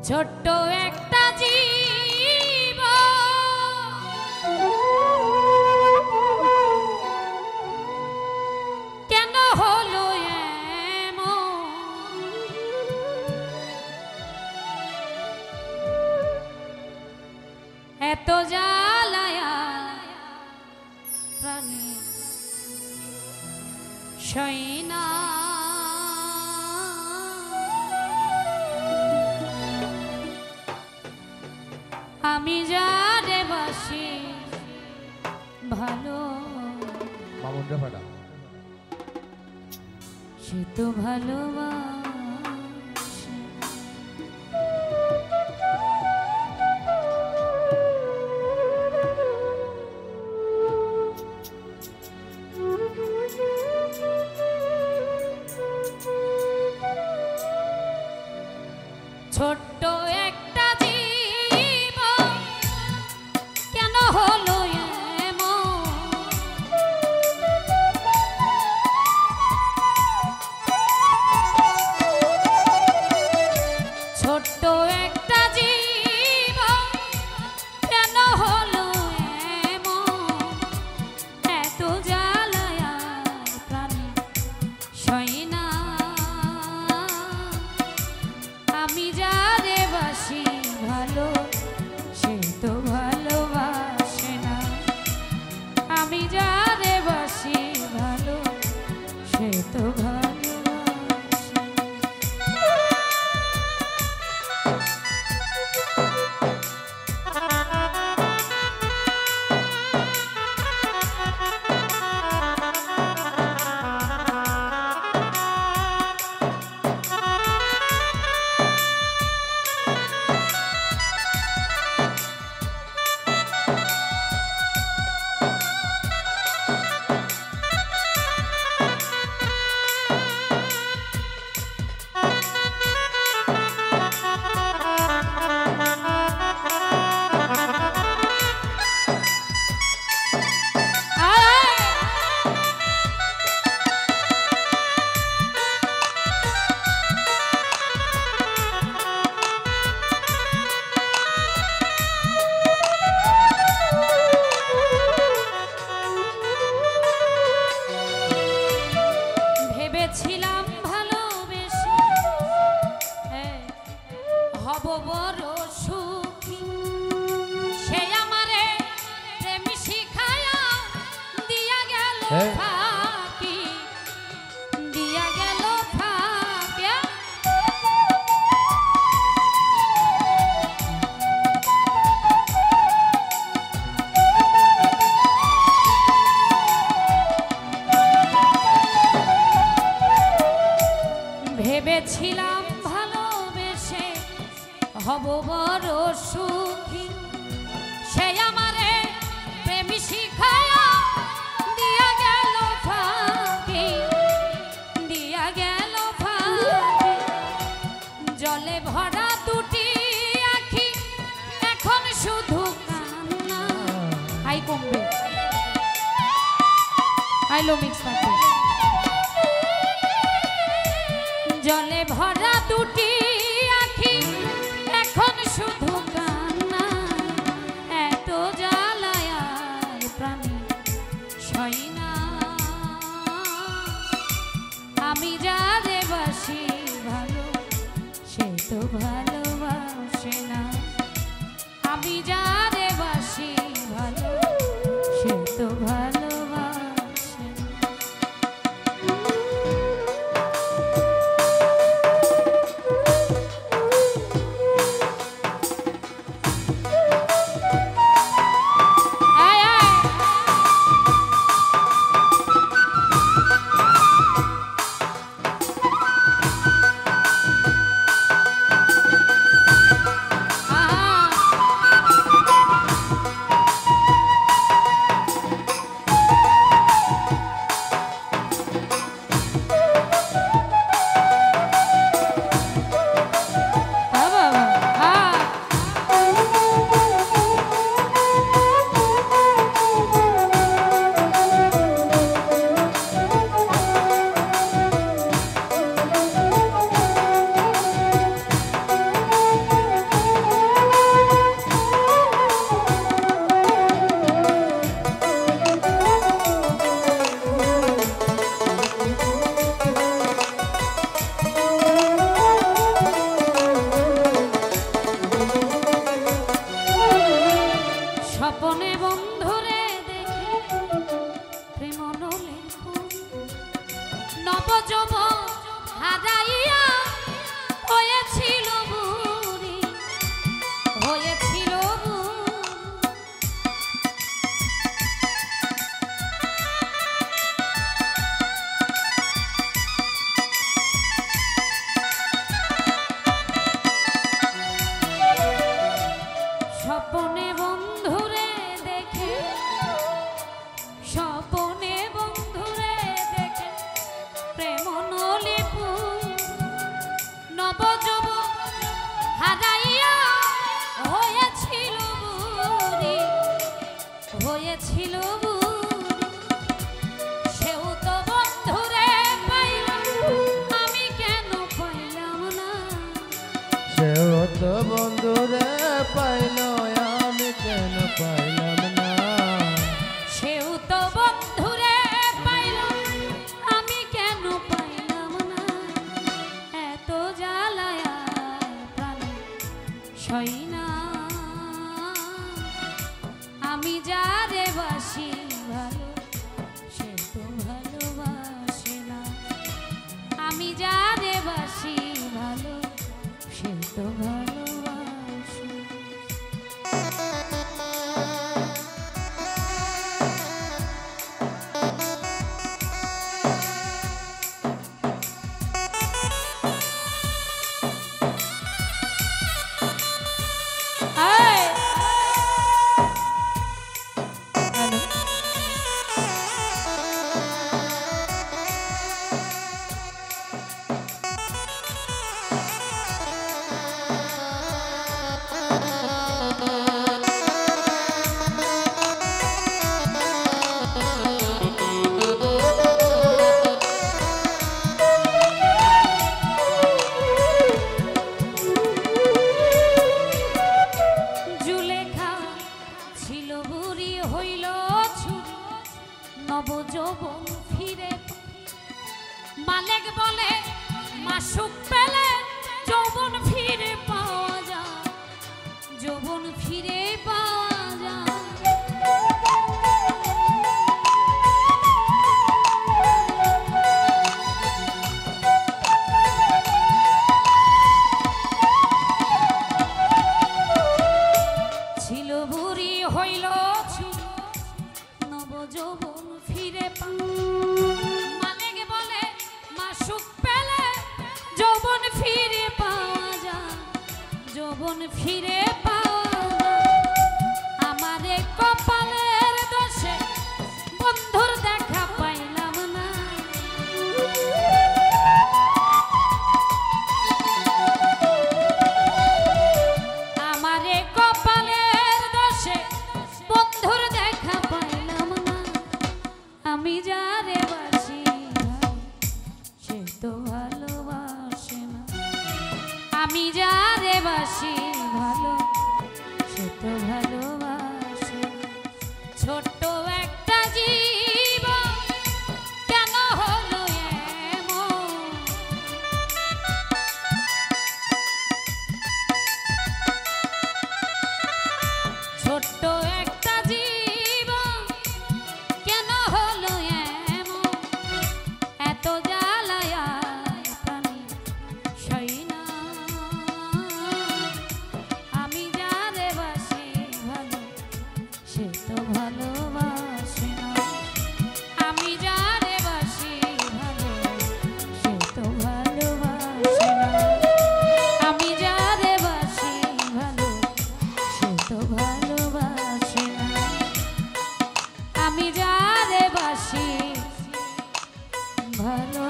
ছোট্ট একটা জীব কেন হলো এমন, এত জ্বালায়া প্রাণে সইনা। আমি যারে বাসি ভালো সে তো ভালোবাসে। ছোট্ট একটা জীব কেন হলো এমন, ছোট্ট একটা জীব কেন হলো এমন, এত জ্বালায়া প্রাণে সইনা। আমি যারে বাসি ভালো সে তো ভালোবাসে না, আমি যারে বাসি ভালো সে তো ভালোবাসে না। ভেবেছিলাম ভালোবেসে হব বড় সুখী, সে আমারে প্রেম শিখায়া দিয়া গেল ফাঁকি, দিয়া গেল ফাঁকি। ভেবেছিলাম ভালোবেসে হব বড় সুখী, সে আমারে প্রেম শিখায়া দিয়া গেল ফাঁকি, দিয়া গেল ফাঁকি। জলে ভরা দুটি আখি এখন শুধু কান্না। আই কমবে আইলো মিক্স থাকে। জলে ভরা দুটি আখি এখন শুধু কান্না, এত জ্বালায়া প্রাণে সইনা। আমি যারে বাসি ভালো সে তো ভালোবাসে না, আমি যারে বাসি ভালো সে তো ভালোবাসে না। সেও তো বন্ধুরে পাইল আমি কেন পাইলাম না। সেও তো বন্ধুরে পাইল আমি কেন পাইলাম না। এত জ্বালায় প্রাণে সই না। আমি যারে বাসি ভালো সে তো ভালোবাসে না। আমি যারে বাসি ভালো সে তো ভালোবাসে। নবযৌবন ফিরে মালেক বলে মাসুক পেলে যৌবন ফিরে পাওয়া যায়। যৌবন ফিরে পাওয়া যায়। ছিল বুড়ি হইল নবযৌবন ফিরে মালেক বলে মাসুক পেলে যৌবন ফিরে পাওয়া যায়। যৌবন ফিরে পাওয়া যায়। আমারে কপালের দোষে বন্ধুর দেখা পাইলাম না। আমারে কপালের দোষে বন্ধুর দেখা পাইলাম না। আমি যারে বাসি সে তো ভালোবাসে না। আমি যারে বাসি ভালো সে তো ভালোবাসে না। ছোট্ট একটা জীবন কেন হলো এমন। ছোট্ট একটা জীবন কেন হলো এমন। এত জ্বালায় প্রাণে সই না। আমি যারে বাসি ভালো সে তো ভালোবাসে না। আমি যারে বাসি ভালো সে তো ভালোবাসে না। আমি যারে বাসি ভালো সে তো ভালোবাসে না। আমি যারে বাসি ভালো